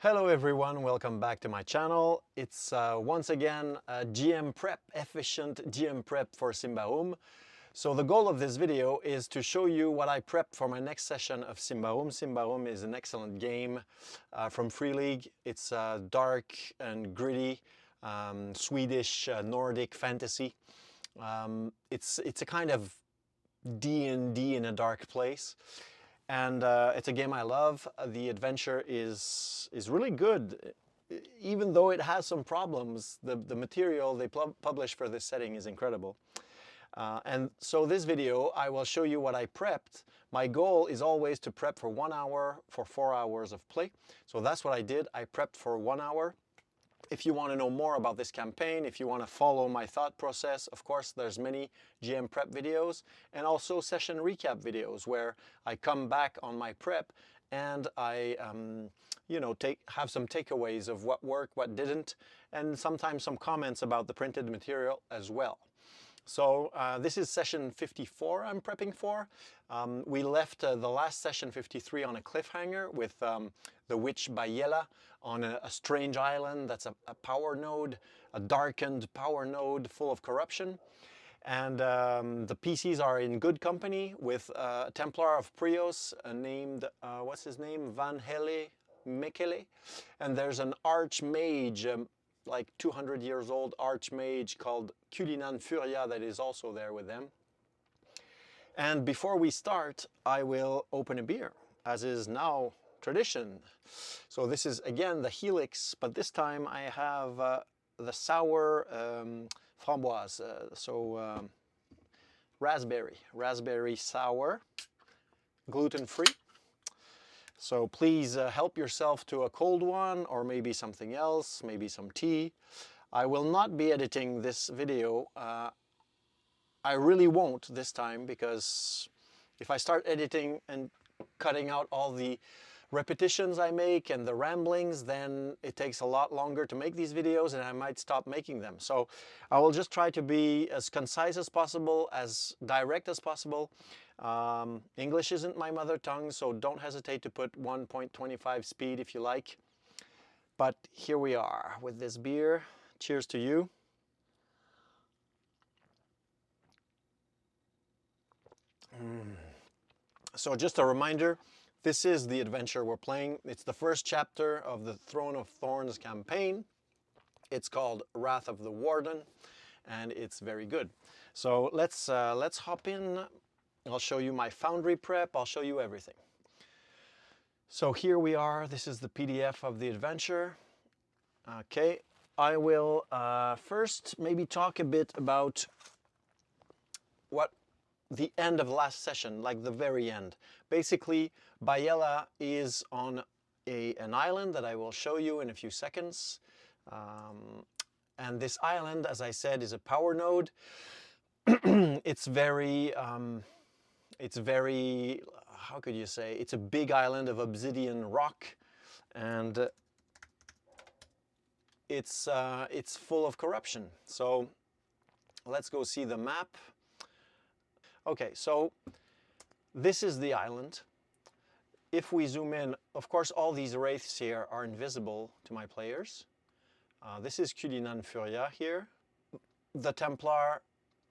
Hello everyone, welcome back to my channel. It's once again a GM prep, efficient GM prep for Symbaroum. So the goal of this video is to show you what I prepped for my next session of Symbaroum. Symbaroum is an excellent game from Free League. It's dark and gritty, Swedish Nordic fantasy. It's a kind of D&D in a dark place. And it's a game I love. The adventure is really good. Even though it has some problems, the material they published for this setting is incredible. And so this video, I will show you what I prepped. My goal is always to prep for 1 hour for 4 hours of play. So that's what I did. I prepped for 1 hour. If you want to know more about this campaign, if you want to follow my thought process, of course, there's many GM prep videos and also session recap videos where I come back on my prep and I, have some takeaways of what worked, what didn't, and sometimes some comments about the printed material as well. So this is session 54 I'm prepping for. We left the last session 53 on a cliffhanger with the witch Bayela on a strange island that's a power node, a darkened power node full of corruption. And the PCs are in good company with a Templar of Prios named, what's his name? Van Hele Mekele. And there's an archmage, like 200 years old archmage called Culinan Furia that is also there with them. And before we start, I will open a beer, as is now tradition. So this is again the Helix, but this time I have the sour framboise, raspberry sour, gluten-free. So please help yourself to a cold one or maybe something else, maybe some tea. I will not be editing this video. I really won't this time, because if I start editing and cutting out all the repetitions I make and the ramblings, then it takes a lot longer to make these videos and I might stop making them. So I will just try to be as concise as possible, as direct as possible. English isn't my mother tongue, so don't hesitate to put 1.25 speed if you like. But here we are with this beer. Cheers to you. So just a reminder, this is the adventure we're playing. It's the first chapter of the Throne of Thorns campaign. It's called Wrath of the Warden, and it's very good. So let's hop in. I'll show you my foundry prep. I'll show you everything. So here we are. This is the PDF of the adventure. Okay, I will first maybe talk a bit about what the end of the last session, like the very end. Basically, Bayela is on an island that I will show you in a few seconds. And this island, as I said, is a power node. It's very, how could you say? It's a big island of obsidian rock, and it's full of corruption. So let's go see the map. Okay, so this is the island. If we zoom in, of course, all these wraiths here are invisible to my players. This is Culinan Furia here. The Templar,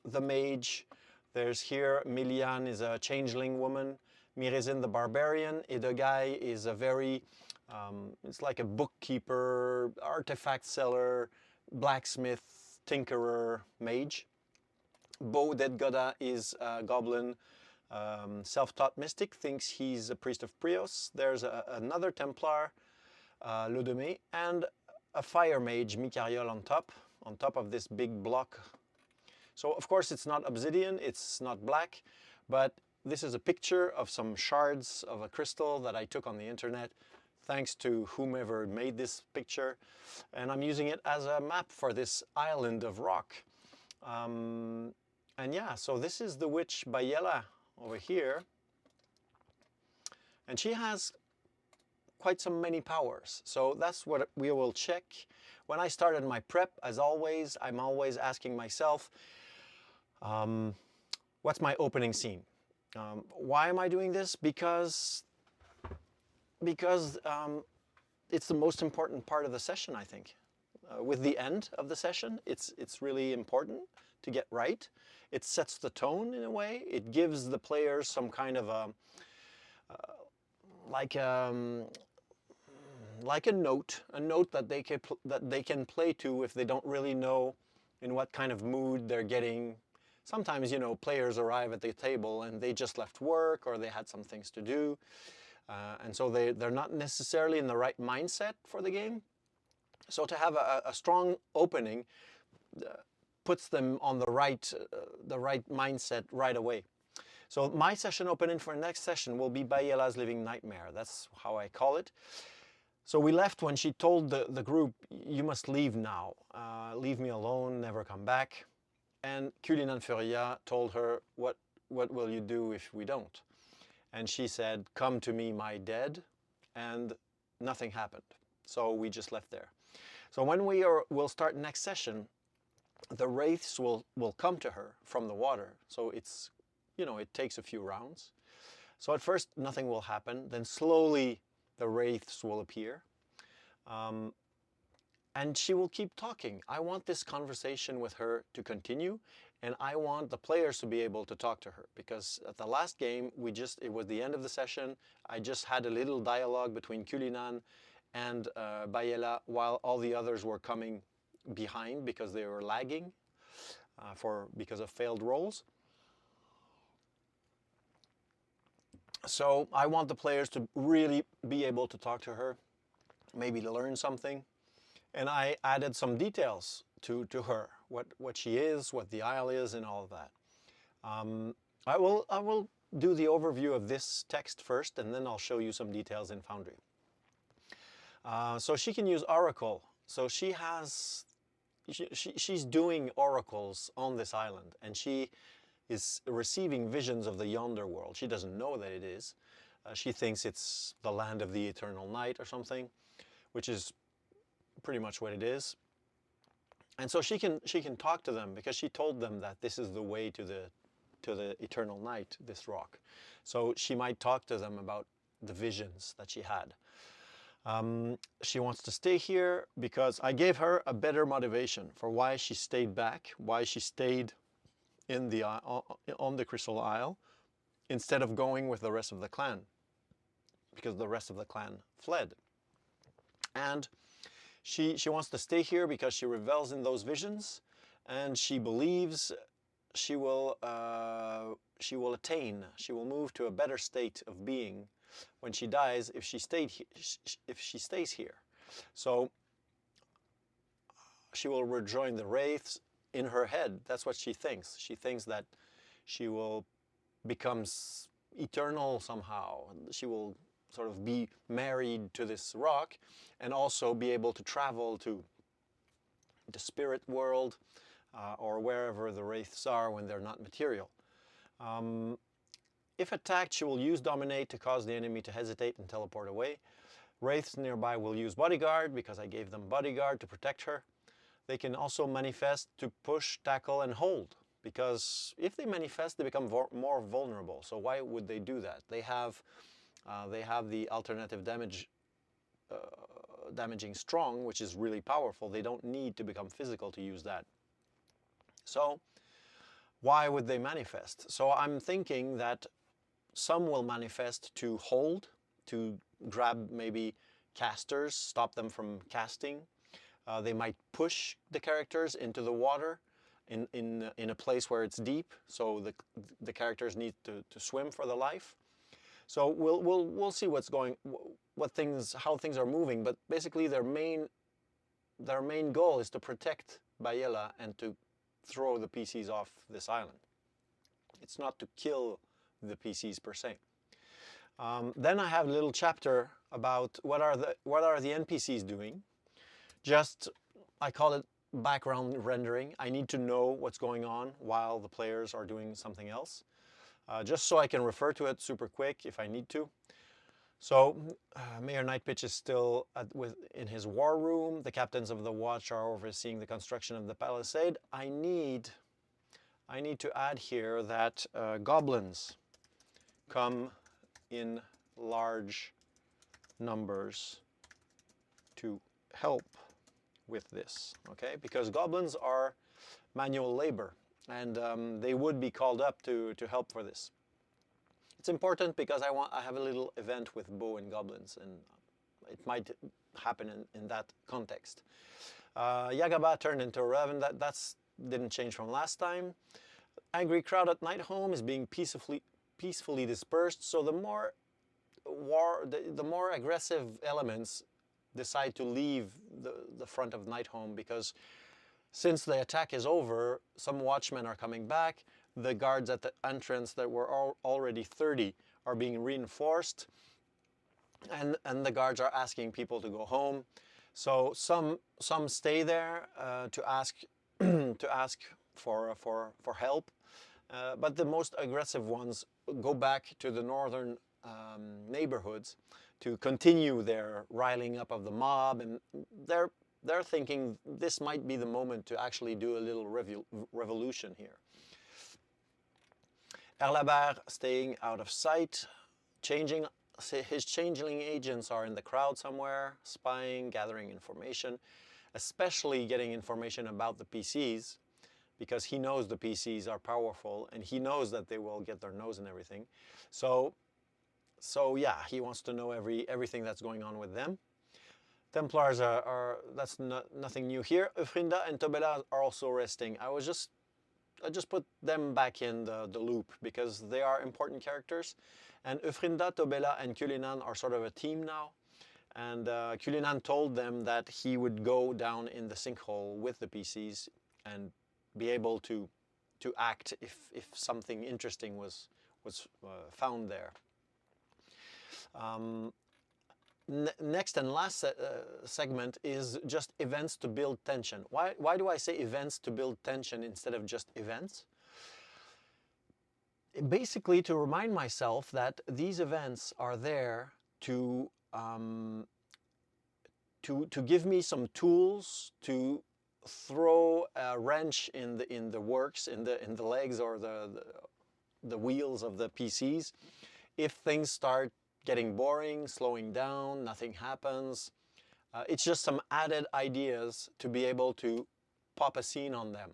the Mage. There's here, Milian is a changeling woman. Mirizin the Barbarian. Edogai is a very, it's like a bookkeeper, artifact seller, blacksmith, tinkerer, mage. Bo Deadgoda is a goblin, self-taught mystic, thinks he's a priest of Prios. There's another Templar, Lodemé, and a fire mage, Mikariol, on top of this big block. So of course it's not obsidian, it's not black, but this is a picture of some shards of a crystal that I took on the internet, thanks to whomever made this picture. And I'm using it as a map for this island of rock. And yeah, so this is the witch Bayela over here. And she has quite some many powers. So that's what we will check. When I started my prep, as always, I'm always asking myself, what's my opening scene? Why am I doing this? Because it's the most important part of the session, I think. With the end of the session, it's really important to get right. It sets the tone in a way. It gives the players some kind of a like a note that they can play to if they don't really know in what kind of mood they're getting. Sometimes, you know, players arrive at the table and they just left work or they had some things to do, and so they're not necessarily in the right mindset for the game. So to have a strong opening puts them on the right mindset right away. So my session opening for next session will be Bayela's Living Nightmare. That's how I call it. So we left when she told the group, you must leave now. Leave me alone, never come back. And Culinan Furia told her, what will you do if we don't? And she said, come to me, my dead. And nothing happened. So we just left there. So when we'll start next session, the wraiths will come to her from the water. So it's, you know, it takes a few rounds. So at first nothing will happen. Then slowly the wraiths will appear. And she will keep talking. I want this conversation with her to continue, and I want the players to be able to talk to her, because at the last game, it was the end of the session. I just had a little dialogue between Culinan and Bayela while all the others were coming behind because they were lagging because of failed rolls. So I want the players to really be able to talk to her, maybe to learn something. And I added some details to her, what she is, what the isle is, and all of that. I will do the overview of this text first, and then I'll show you some details in Foundry. So she can use Oracle. So she's doing oracles on this island, and she is receiving visions of the yonder world. She doesn't know that it is. She thinks it's the land of the eternal night or something, which is pretty much what it is. And so she can talk to them because she told them that this is the way to the eternal night, this rock. So she might talk to them about the visions that she had. She wants to stay here because I gave her a better motivation for why she stayed back, why she stayed on the Crystal Isle instead of going with the rest of the clan, because the rest of the clan fled. And she wants to stay here because she revels in those visions, and she believes she will move to a better state of being when she dies if she stays here. So she will rejoin the wraiths in her head. That's what she thinks. She thinks that she will become eternal somehow. She will sort of be married to this rock and also be able to travel to the spirit world or wherever the wraiths are when they're not material. If attacked, she will use Dominate to cause the enemy to hesitate and teleport away. Wraiths nearby will use Bodyguard because I gave them Bodyguard to protect her. They can also manifest to push, tackle, and hold, because if they manifest, they become more vulnerable. So why would they do that? They have the alternative damaging strong, which is really powerful. They don't need to become physical to use that. So why would they manifest? So I'm thinking that some will manifest to hold, to grab maybe casters, stop them from casting. They might push the characters into the water in a place where it's deep, so the characters need to swim for their life. So we'll see how things are moving. But basically, their main goal is to protect Bayela and to throw the PCs off this island. It's not to kill the PCs per se. Then I have a little chapter about what are the NPCs doing. Just, I call it background rendering. I need to know what's going on while the players are doing something else, just so I can refer to it super quick if I need to. So Mayor Nightpitch is still in his war room. The captains of the watch are overseeing the construction of the palisade. I need to add here that goblins come in large numbers to help with this, okay? Because goblins are manual labor, and they would be called up to help for this. It's important because I have a little event with bow and goblins, and it might happen in that context. Yagaba turned into a raven. That's didn't change from last time. Angry crowd at night home is being peacefully dispersed. So the more aggressive elements decide to leave the front of night home, because since the attack is over, some watchmen are coming back. The guards at the entrance that were already 30 are being reinforced, and the guards are asking people to go home. So some stay there to ask to ask for help, but the most aggressive ones go back to the northern neighborhoods to continue their riling up of the mob, and they're thinking this might be the moment to actually do a little revolution here. Erlabert staying out of sight, his changeling agents are in the crowd somewhere, spying, gathering information, especially getting information about the PCs, because he knows the PCs are powerful and he knows that they will get their nose in everything. So yeah, he wants to know everything that's going on with them. Templars that's nothing new here. Ufrinda and Tobela are also resting. I just put them back in the loop because they are important characters. And Ufrinda, Tobela, and Culinan are sort of a team now. And Culinan told them that he would go down in the sinkhole with the PCs and be able to act if something interesting was found there. Next and last segment is just events to build tension. Why do I say events to build tension instead of just events? Basically to remind myself that these events are there to give me some tools to throw a wrench in the works, in the legs or the wheels of the PCs. If things start getting boring, slowing down, nothing happens. It's just some added ideas to be able to pop a scene on them.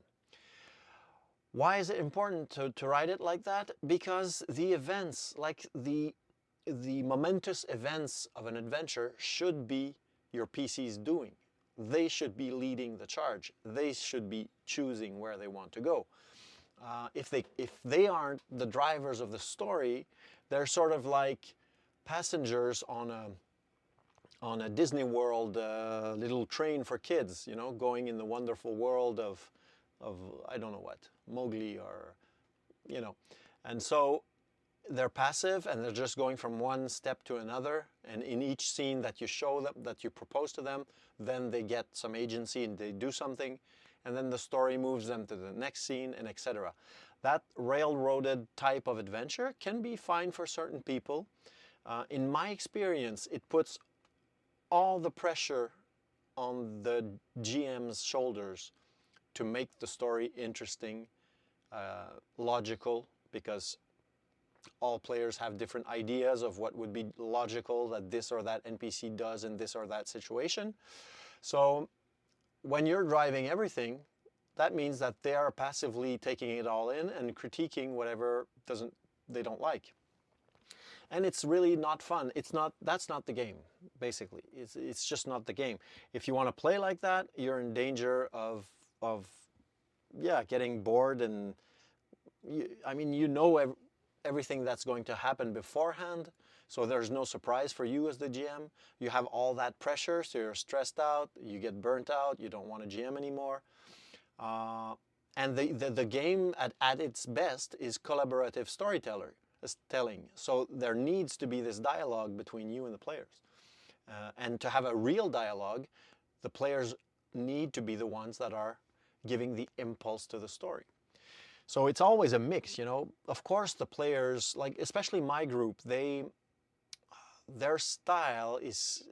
Why is it important to write it like that? Because the events, like the momentous events of an adventure, should be your PCs doing. They should be leading the charge. They should be choosing where they want to go. If they aren't the drivers of the story, they're sort of like passengers on a Disney World little train for kids, you know, going in the wonderful world of I don't know what, Mowgli, or, you know. And so they're passive and they're just going from one step to another, and in each scene that you show them, that you propose to them, then they get some agency and they do something, and then the story moves them to the next scene, and etc. That railroaded type of adventure can be fine for certain people. In my experience, it puts all the pressure on the GM's shoulders to make the story interesting, logical, because all players have different ideas of what would be logical that this or that NPC does in this or that situation. So when you're driving everything, that means that they are passively taking it all in and critiquing whatever they don't like. And it's really not fun. That's not the game, basically. It's just not the game. If you want to play like that, you're in danger of getting bored, and you know everything that's going to happen beforehand, so there's no surprise for you as the GM. You have all that pressure, so you're stressed out, you get burnt out, you don't want to GM anymore. And the game at its best is collaborative storytelling. So there needs to be this dialogue between you and the players. And to have a real dialogue, the players need to be the ones that are giving the impulse to the story. So it's always a mix, you know. Of course, the players, like especially my group, their style is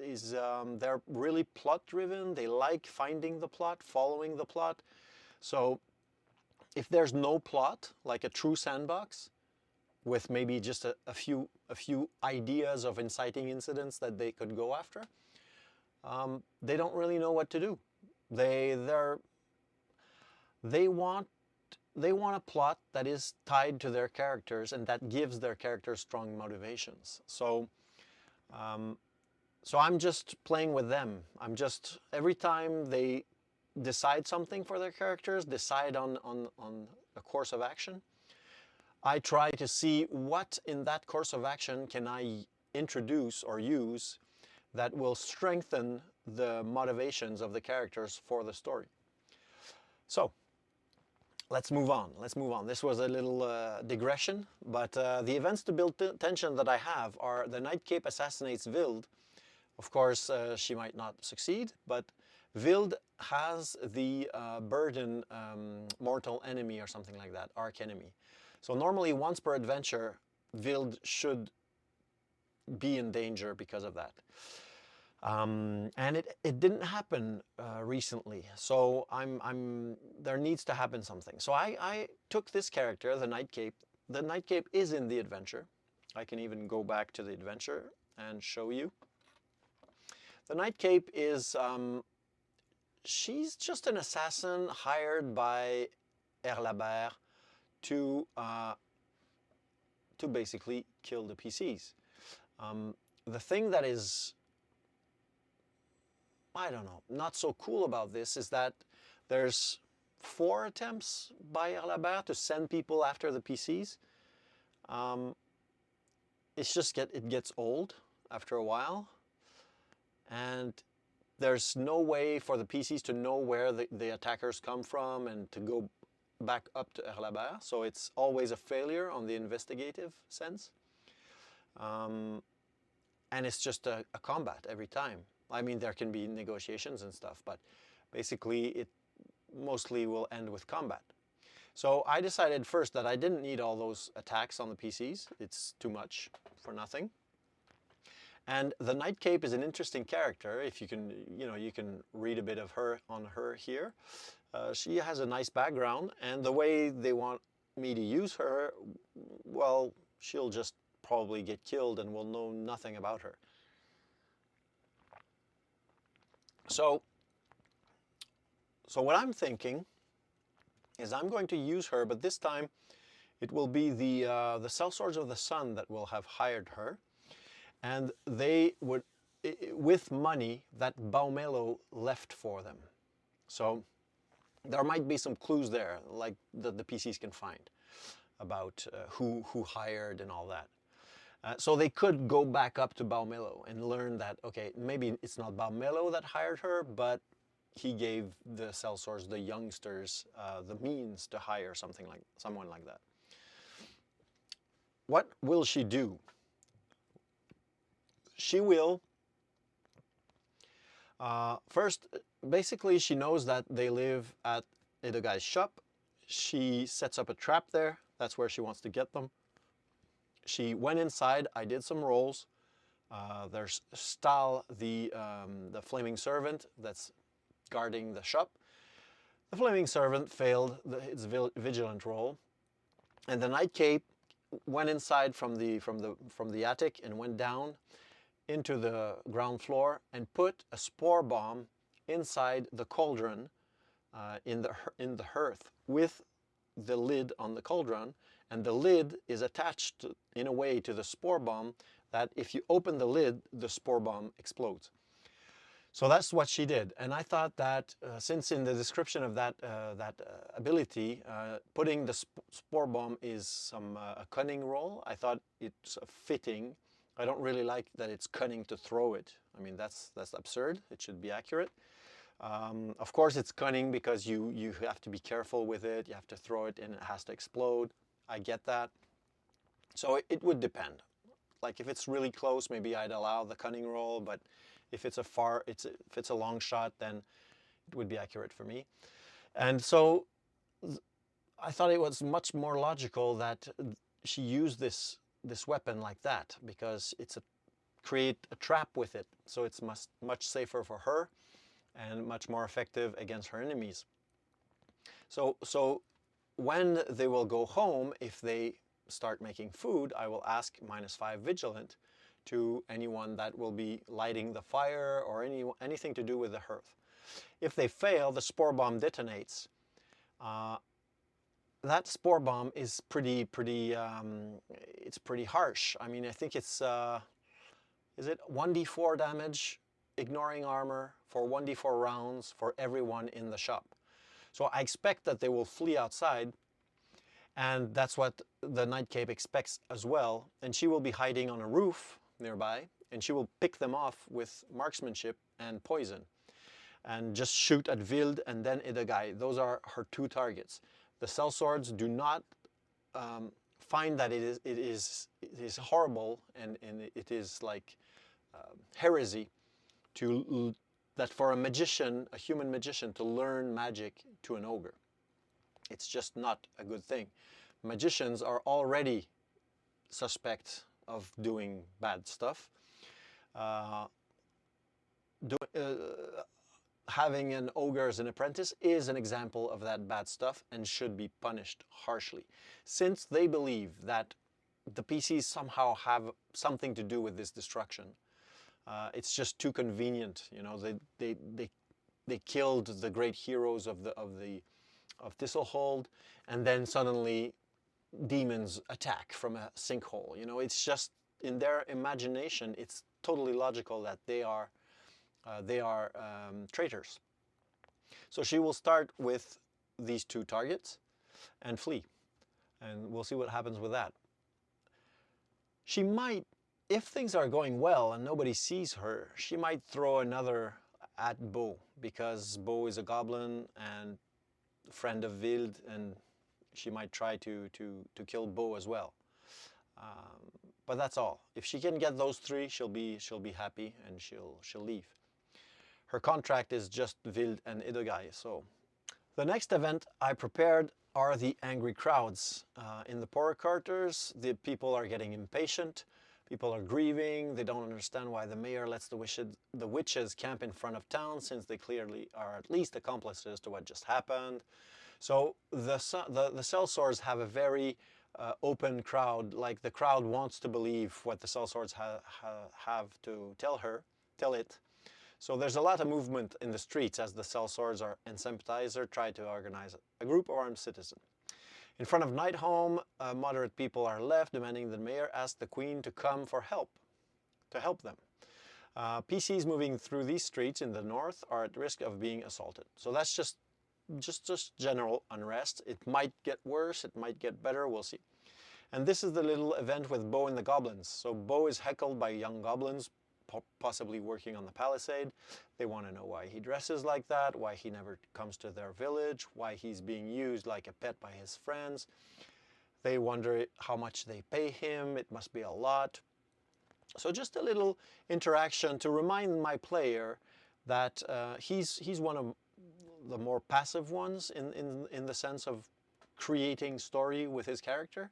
they're really plot driven. They like finding the plot, following the plot. So if there's no plot, like a true sandbox, with maybe just a few ideas of inciting incidents that they could go after, they don't really know what to do. They they want they want a plot that is tied to their characters and that gives their characters strong motivations. So I'm just playing with them. I'm just, every time they decide something for their characters, decide on a course of action, I try to see what in that course of action can I introduce or use that will strengthen the motivations of the characters for the story. So let's move on. Let's move on. This was a little digression, but the events to build tension that I have are: the Night Cape assassinates Vild. Of course, she might not succeed, but Vild has the burden mortal enemy or something like that, arch enemy. So normally once per adventure, Vild should be in danger because of that. And it didn't happen recently, so there needs to happen something. So I took this character, the Night Cape. The Night Cape is in the adventure. I can even go back to the adventure and show you. The Night Cape is, she's just an assassin hired by Erlabert to basically kill the PCs. The thing that is, I don't know, not so cool about this is that there's 4 attempts by Erlabert to send people after the PCs. It gets old after a while. And there's no way for the PCs to know where the attackers come from and to go back up to Erlabert. So it's always a failure on the investigative sense. And it's just a combat every time. I mean, there can be negotiations and stuff, but basically it mostly will end with combat. So I decided first that I didn't need all those attacks on the PCs. It's too much for nothing. And the Night Cape is an interesting character. If you can, you can read a bit of her on her here. She has a nice background, and the way they want me to use her, well, she'll just probably get killed and we'll know nothing about her. So what I'm thinking is I'm going to use her, but this time it will be the Sellswords of the Sun that will have hired her. And they would, with money that Bayela left for them. So there might be some clues there, like that the PCs can find about who hired and all that. So they could go back up to Bayela and learn that, okay, maybe it's not Bayela that hired her, but he gave the Sellswords, the youngsters, the means to hire someone like that. What will she do? She will, first, basically she knows that they live at the guy's shop. She sets up a trap there. That's where she wants to get them. She went inside. I did some rolls. There's Stahl, the flaming servant that's guarding the shop. The flaming servant failed its vigilant roll. And the Night Cape went inside from the attic and went down into the ground floor and put a spore bomb inside the cauldron in the hearth with the lid on the cauldron, and the lid is attached in a way to the spore bomb that if you open the lid, the spore bomb explodes. So that's what she did, and I thought that since in the description of that ability, putting the spore bomb is a cunning roll, I thought it's fitting. I don't really like that it's cunning to throw it. I mean, that's absurd. It should be accurate. Of course, it's cunning because you have to be careful with it. You have to throw it and it has to explode. I get that. So it would depend. Like if it's really close, maybe I'd allow the cunning roll, but if it's a long shot, then it would be accurate for me. And so I thought it was much more logical that she used this weapon like that, because create a trap with it, so it's much safer for her and much more effective against her enemies. So when they will go home, if they start making food, I will ask -5 vigilant to anyone that will be lighting the fire or anything to do with the hearth. If they fail, the spore bomb detonates. That spore bomb is pretty harsh. I mean, I think it's is it 1d4 damage, ignoring armor, for 1d4 rounds for everyone in the shop. So I expect that they will flee outside, and that's what the Night Cape expects as well. And she will be hiding on a roof nearby, and she will pick them off with marksmanship and poison, and just shoot at Wild and then Idagai. Those are her two targets. The sellswords do not find that it is horrible and it is like heresy that for a magician, a human magician, to learn magic to an ogre. It's just not a good thing. Magicians are already suspect of doing bad stuff. Having an ogre as an apprentice is an example of that bad stuff and should be punished harshly, since they believe that the PCs somehow have something to do with this destruction. It's just too convenient, you know. They killed the great heroes of Thistle, and then suddenly demons attack from a sinkhole. You know, it's just in their imagination, it's totally logical that they are traitors. So she will start with these two targets and flee, and we'll see what happens with that. She might, if things are going well and nobody sees her, she might throw another at Bo, because Bo is a goblin and friend of Wild, and she might try to kill Bo as well. But that's all. If she can get those three, she'll be happy, and she'll leave. Her contract is just Wild and Idagai. So the next event I prepared are the angry crowds. In the poorer quarters, the people are getting impatient. People are grieving. They don't understand why the mayor lets the witches camp in front of town, since they clearly are at least accomplices to what just happened. So the sellswords have a very open crowd. Like, the crowd wants to believe what the sellswords have to tell it. So there's a lot of movement in the streets as the sellswords and sympathizer try to organize a group of armed citizens. In front of Nightholm, moderate people are left, demanding the mayor ask the queen to come to help them. PCs moving through these streets in the north are at risk of being assaulted. So that's just general unrest. It might get worse, it might get better, we'll see. And this is the little event with Bo and the goblins. So Bo is heckled by young goblins, possibly working on the palisade. They want to know why he dresses like that, why he never comes to their village, why he's being used like a pet by his friends. They wonder how much they pay him. It must be a lot. So just a little interaction to remind my player that he's one of the more passive ones in the sense of creating story with his character.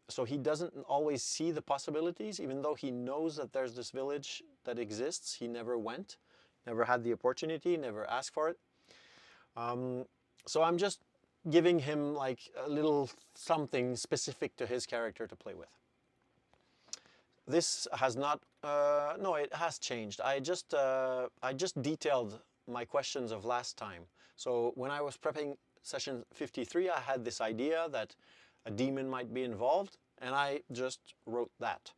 So he doesn't always see the possibilities, even though he knows that there's this village that exists. He never went, never had the opportunity, never asked for it. So I'm just giving him like a little something specific to his character to play with. This has not, no, it has changed. I just detailed my questions of last time. So when I was prepping session 53, I had this idea that a demon might be involved, and I just wrote that.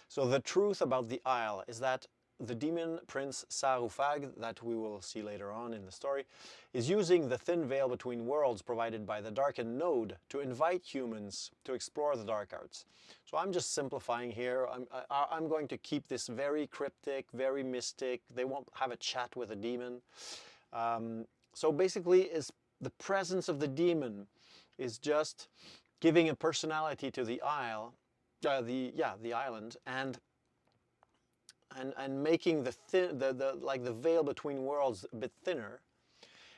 So the truth about the Isle is that the demon prince Sarufag, that we will see later on in the story, is using the thin veil between worlds provided by the darkened node to invite humans to explore the dark arts. So I'm just simplifying here. I'm going to keep this very cryptic, very mystic. They won't have a chat with a demon. So basically, the presence of the demon is just giving a personality to the isle, the island, and making the veil between worlds a bit thinner.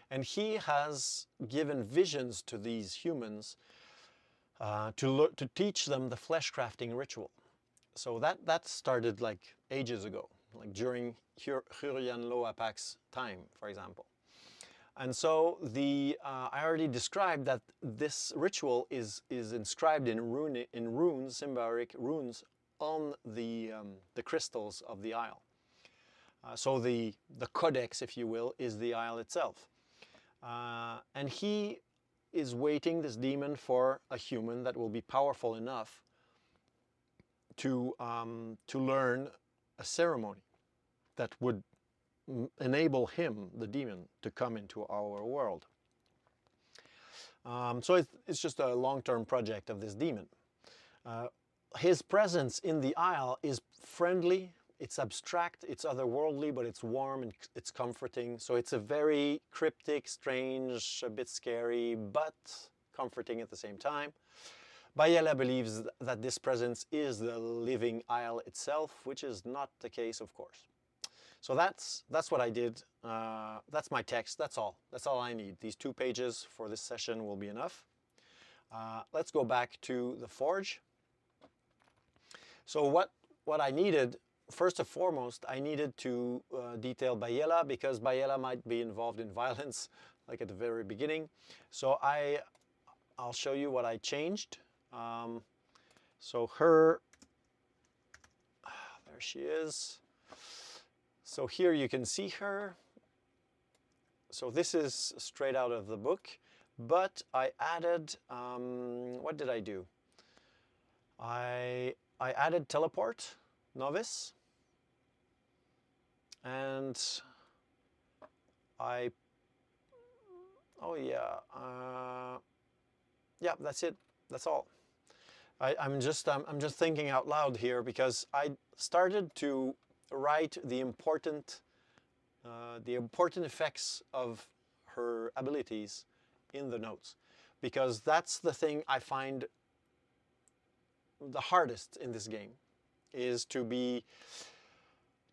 And he has given visions to these humans to teach them the flesh crafting ritual. So that started like ages ago, like during Hurrian Loapak's time, for example. And so I already described that this ritual is inscribed in runes, Symbaric runes, on the crystals of the isle. So the codex, if you will, is the isle itself. And he is waiting, this demon, for a human that will be powerful enough to learn a ceremony that would enable him, the demon, to come into our world. So it's just a long-term project of this demon. His presence in the isle is friendly, it's abstract, it's otherworldly, but it's warm and it's comforting. So it's a very cryptic, strange, a bit scary, but comforting at the same time. Bayela believes that this presence is the living isle itself, which is not the case, of course. So that's what I did. That's my text. That's all. That's all I need. These 2 pages for this session will be enough. Let's go back to the forge. So what I needed, first and foremost, I needed to detail Bayela, because Bayela might be involved in violence, like at the very beginning. So I'll show you what I changed. So her, there she is. So here you can see her. So this is straight out of the book, but I added, what did I do? I added teleport, novice, and oh yeah, yeah, that's it, that's all. I'm just thinking out loud here, because I started to write the important effects of her abilities in the notes, because that's the thing I find the hardest in this game, is to be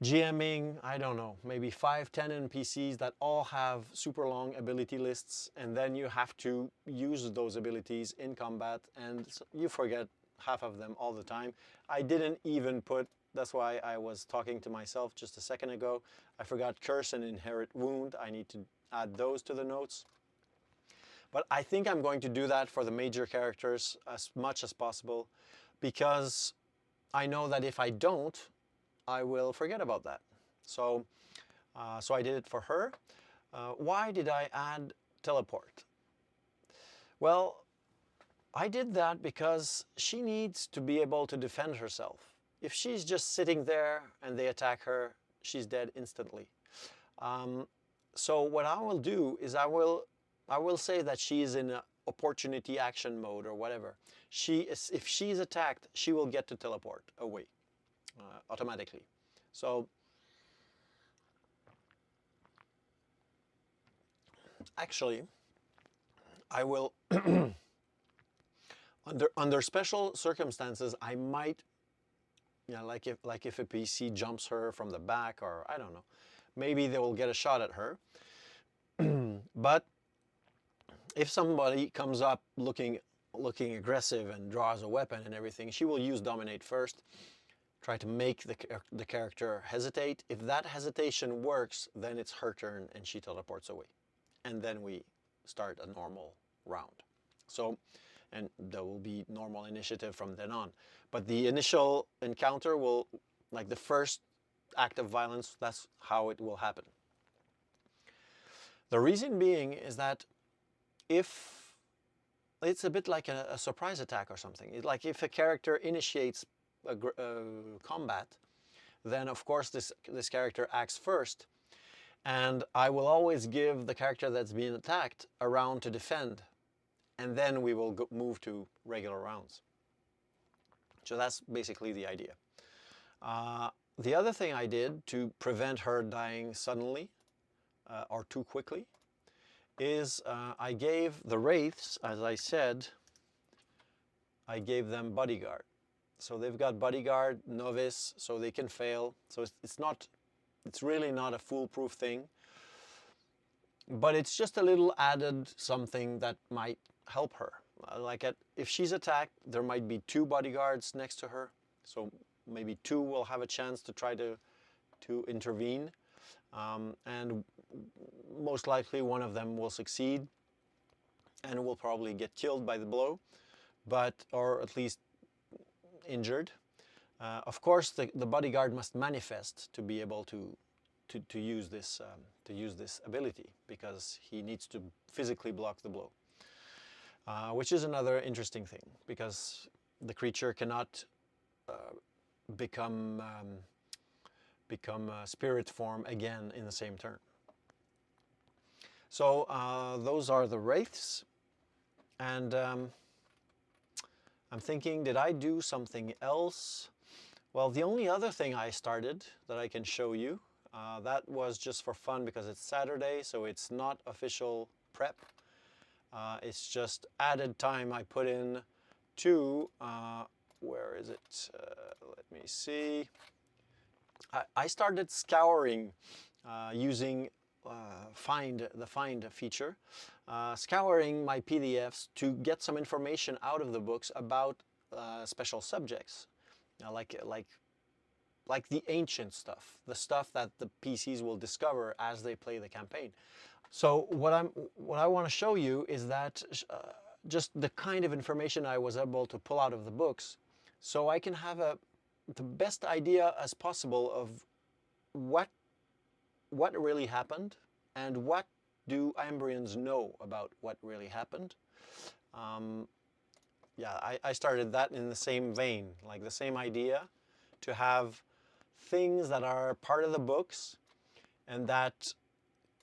GMing, I don't know, maybe 5-10 NPCs that all have super long ability lists, and then you have to use those abilities in combat, and you forget half of them all the time. I didn't even put, that's why I was talking to myself just a second ago, I forgot Curse and Inherit Wound. I need to add those to the notes. But I think I'm going to do that for the major characters as much as possible, because I know that if I don't, I will forget about that. So, so I did it for her. Why did I add teleport? Well, I did that because she needs to be able to defend herself. If she's just sitting there and they attack her, she's dead instantly. So what I will do is I will say that she is in an opportunity action mode or whatever. If she's attacked, she will get to teleport away automatically. So actually, I will under special circumstances, I might, like if a PC jumps her from the back, or I don't know, maybe they will get a shot at her. But if somebody comes up looking aggressive and draws a weapon and everything, she will use Dominate first, try to make the character hesitate. If that hesitation works, then it's her turn and she teleports away. And then we start a normal round. So, and there will be normal initiative from then on. But the initial encounter will, like the first act of violence, that's how it will happen. The reason being is that if it's a bit like a surprise attack or something, like if a character initiates a combat, then of course this character acts first, and I will always give the character that's being attacked a round to defend, and then we will move to regular rounds. So that's basically the idea. The other thing I did to prevent her dying suddenly or too quickly is I gave the wraiths, as I said, I gave them bodyguard. So they've got bodyguard, novice, so they can fail. So it's really not a foolproof thing, but it's just a little added something that might help her. Like if she's attacked, there might be 2 bodyguards next to her, so maybe 2 will have a chance to try to intervene, and most likely one of them will succeed and will probably get killed by the blow, or at least injured. Of course, the bodyguard must manifest to be able to use this ability, because he needs to physically block the blow, which is another interesting thing, because the creature cannot become a spirit form again in the same turn. So those are the wraiths, and I'm thinking, did I do something else? Well, the only other thing I started that I can show you, that was just for fun because it's Saturday, so it's not official prep. It's just added time I put in to, where is it? Let me see. I started scouring using the find feature, scouring my PDFs to get some information out of the books about special subjects. Like the ancient stuff, the stuff that the PCs will discover as they play the campaign. So what I want to show you is that just the kind of information I was able to pull out of the books, so I can have the best idea as possible of what really happened and what do Ambrians know about what really happened. Yeah, I started that in the same vein, like the same idea, to have things that are part of the books and that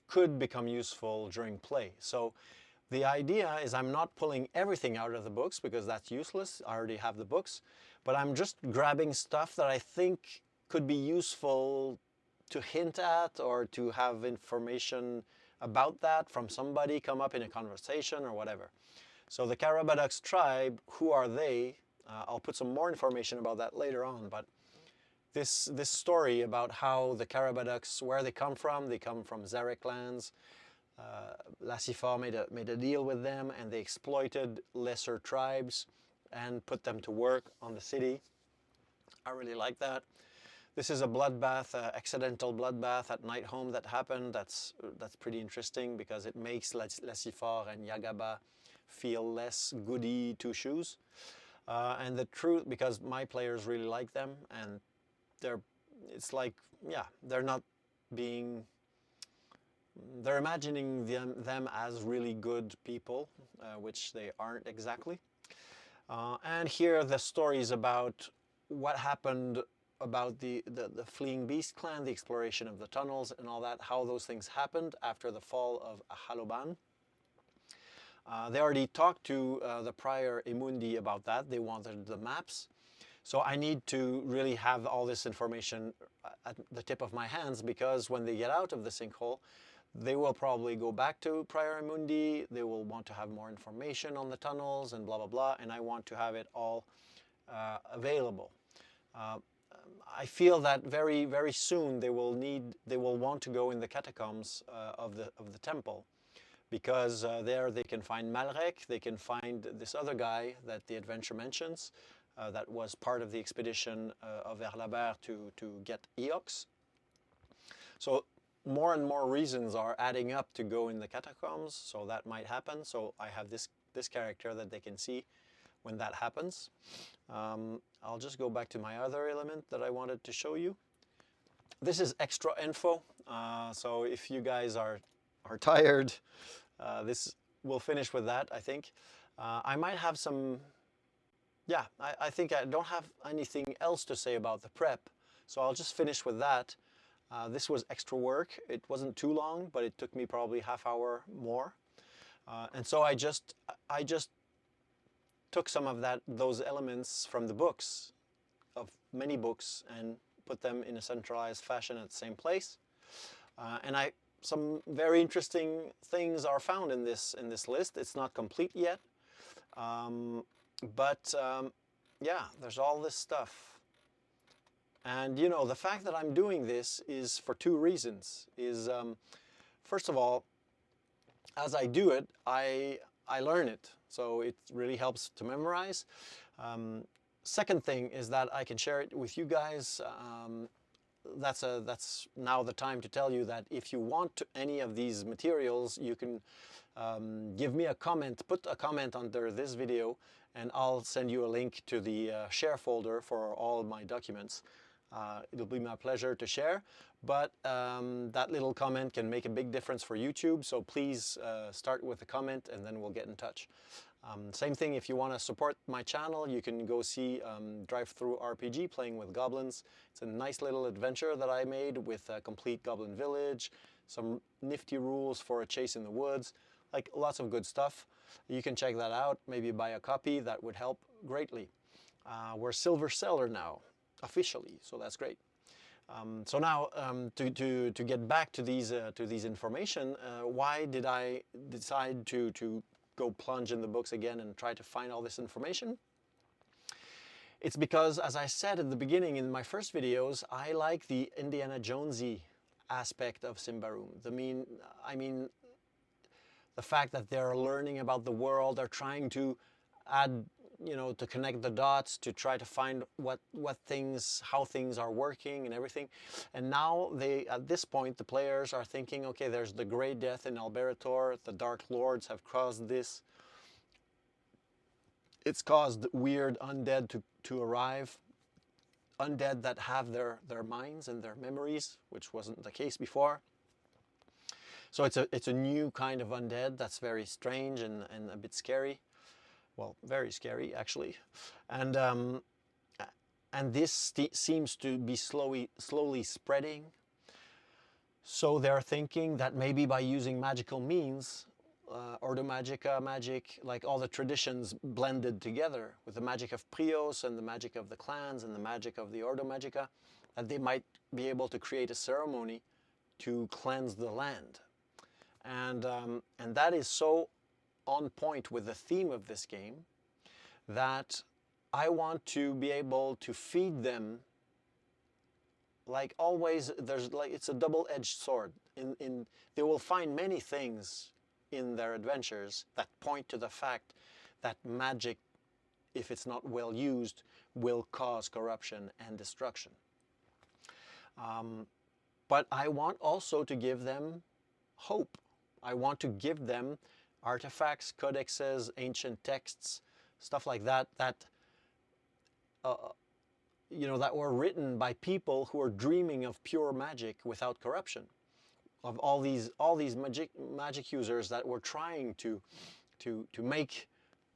could become useful during play. So the idea is I'm not pulling everything out of the books because that's useless. I already have the books, but I'm just grabbing stuff that I think could be useful to hint at, or to have information about that from somebody come up in a conversation or whatever. So the Carabadux tribe, who are they? I'll put some more information about that later on, but this story about how the Carabadux, where they come from Zarek lands. Lassifar made a deal with them, and they exploited lesser tribes and put them to work on the city. I really like that. This is a bloodbath, accidental bloodbath at Night Home that happened. That's pretty interesting because it makes Lassifar and Yagaba feel less goody two-shoes. And the truth, because my players really like them, and it's like, yeah, they're imagining them as really good people, which they aren't exactly. And here the stories about what happened about the Fleeing Beast clan, the exploration of the tunnels and all that, how those things happened after the fall of Ahaloban. They already talked to the prior Emundi about that. They wanted the maps. So I need to really have all this information at the tip of my hands, because when they get out of the sinkhole, they will probably go back to Prior Emundi. They will want to have more information on the tunnels and blah, blah, blah. And I want to have it all available. I feel that very, very soon they will want to go in the catacombs of the temple, because there they can find Malrek, they can find this other guy that the adventure mentions, that was part of the expedition of Erlabert to get Eox. So more and more reasons are adding up to go in the catacombs, so that might happen. So I have this character that they can see when that happens. I'll just go back to my other element that I wanted to show you. This is extra info, so if you guys are tired, we'll finish with that, I think. I might have some, yeah, I think I don't have anything else to say about the prep, so I'll just finish with that. This was extra work. It wasn't too long, but it took me probably half hour more. And so I just took some of those elements from the books, of many books, and put them in a centralized fashion at the same place. And some very interesting things are found in this list. It's not complete yet, but yeah, there's all this stuff. And you know, the fact that I'm doing this is for two reasons. First of all, as I do it, I learn it, so it really helps to memorize. Second thing is that I can share it with you guys that's now the time to tell you that if you want any of these materials, you can give me a comment, put a comment under this video, and I'll send you a link to the share folder for all my documents. It'll be my pleasure to share, but that little comment can make a big difference for YouTube, so please start with a comment and then we'll get in touch. Same thing, if you want to support my channel, you can go see Drive-Thru RPG playing with goblins. It's a nice little adventure that I made with a complete goblin village, some nifty rules for a chase in the woods, like lots of good stuff. You can check that out, maybe buy a copy, that would help greatly. We're silver seller now, officially, so that's great. So now, to get back to these information, why did I decide to go plunge in the books again and try to find all this information? It's because, as I said at the beginning in my first videos, I like the Indiana Jonesy aspect of Symbaroum. I mean, the fact that they're learning about the world, they're trying to add, to connect the dots, to try to find how things are working and everything. And now at this point, the players are thinking, okay, there's the Great Death in Alberator, the Dark Lords have caused this. It's caused weird undead to arrive. Undead that have their minds and their memories, which wasn't the case before. So it's a new kind of undead that's very strange and a bit scary. Well, very scary actually, and this seems to be slowly spreading. So they're thinking that maybe by using magical means, Ordo Magica magic, like all the traditions blended together with the magic of Prios and the magic of the clans and the magic of the Ordo Magica, that they might be able to create a ceremony to cleanse the land. And that is so on point with the theme of this game that I want to be able to feed them. Like always, it's a double-edged sword. They will find many things in their adventures that point to the fact that magic, if it's not well used, will cause corruption and destruction. But I want also to give them hope. I want to give them artifacts, codexes, ancient texts, stuff like that, that were written by people who are dreaming of pure magic without corruption, of all these magic users that were trying to make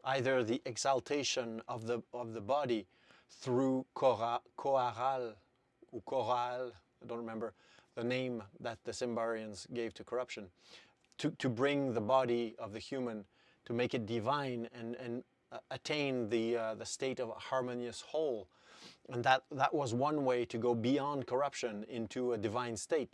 either the exaltation of the body through Koral, or Coral, I don't remember the name that the Symbarians gave to corruption, to bring the body of the human, to make it divine and attain the state of a harmonious whole. And that was one way to go beyond corruption into a divine state.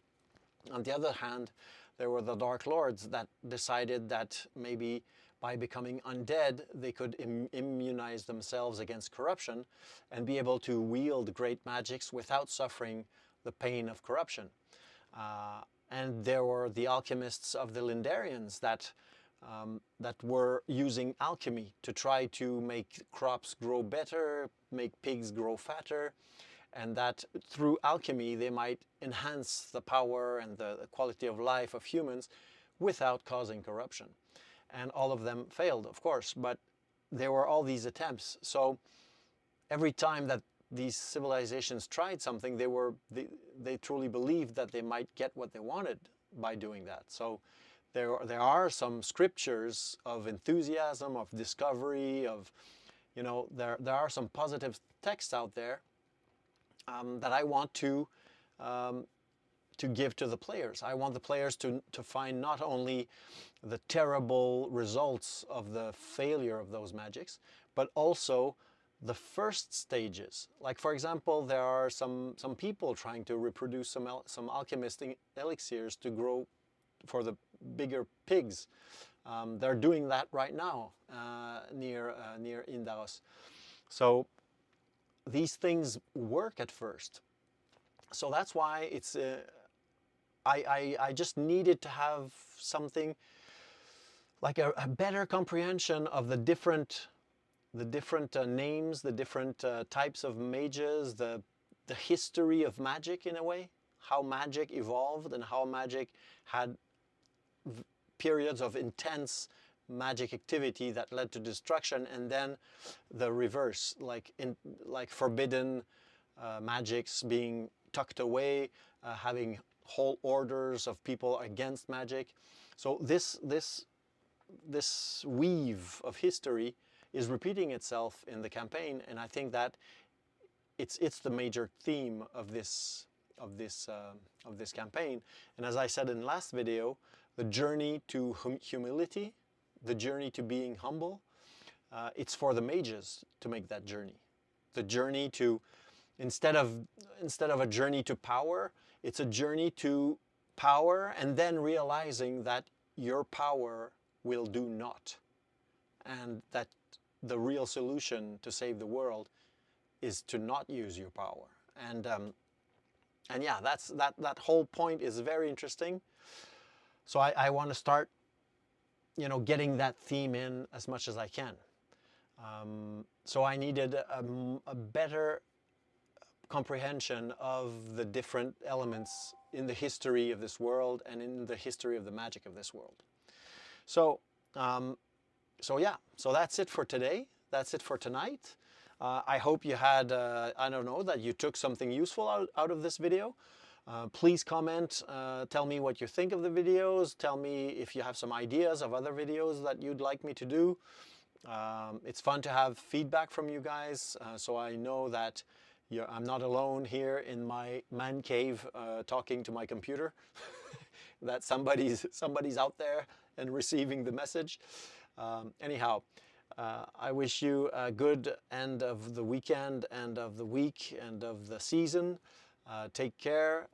On the other hand, there were the Dark Lords that decided that maybe by becoming undead, they could immunize themselves against corruption and be able to wield great magics without suffering the pain of corruption. And there were the alchemists of the Lindarians that were using alchemy to try to make crops grow better, make pigs grow fatter, and that through alchemy they might enhance the power and the quality of life of humans without causing corruption. And all of them failed, of course, but there were all these attempts. So every time that these civilizations tried something, they truly believed that they might get what they wanted by doing that. So there are some scriptures of enthusiasm, of discovery, of, there are some positive texts out there that I want to give to the players. I want the players to find not only the terrible results of the failure of those magics, but also the first stages. Like, for example, there are some people trying to reproduce some alchemistic elixirs to grow for the bigger pigs. They're doing that right now near Indaros. So these things work at first. So that's why it's I just needed to have something like a better comprehension of the different names, the different types of mages, the the history of magic in a way, how magic evolved and how magic had periods of intense magic activity that led to destruction, and then the reverse, like forbidden magics being tucked away, having whole orders of people against magic. So this weave of history is repeating itself in the campaign, and I think that it's the major theme of this campaign. And as I said in the last video, the journey to humility, the journey to being humble, it's for the mages to make that journey. The journey to, instead of a journey to power, it's a journey to power, and then realizing that your power will do naught, and that the real solution to save the world is to not use your power. And yeah, that whole point is very interesting. So I want to start, getting that theme in as much as I can. So I needed a better comprehension of the different elements in the history of this world and in the history of the magic of this world. So yeah, so that's it for today. That's it for tonight. I hope you had, I don't know, that you took something useful out of this video. Please comment, tell me what you think of the videos, tell me if you have some ideas of other videos that you'd like me to do. It's fun to have feedback from you guys, so I know that I'm not alone here in my man cave talking to my computer, that somebody's out there and receiving the message. Anyhow, I wish you a good end of the weekend, end of the week, end of the season. Take care.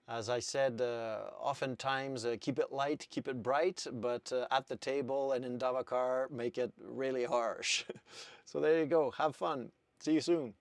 As I said, oftentimes keep it light, keep it bright, but at the table and in Davakar, make it really harsh. So there you go. Have fun. See you soon.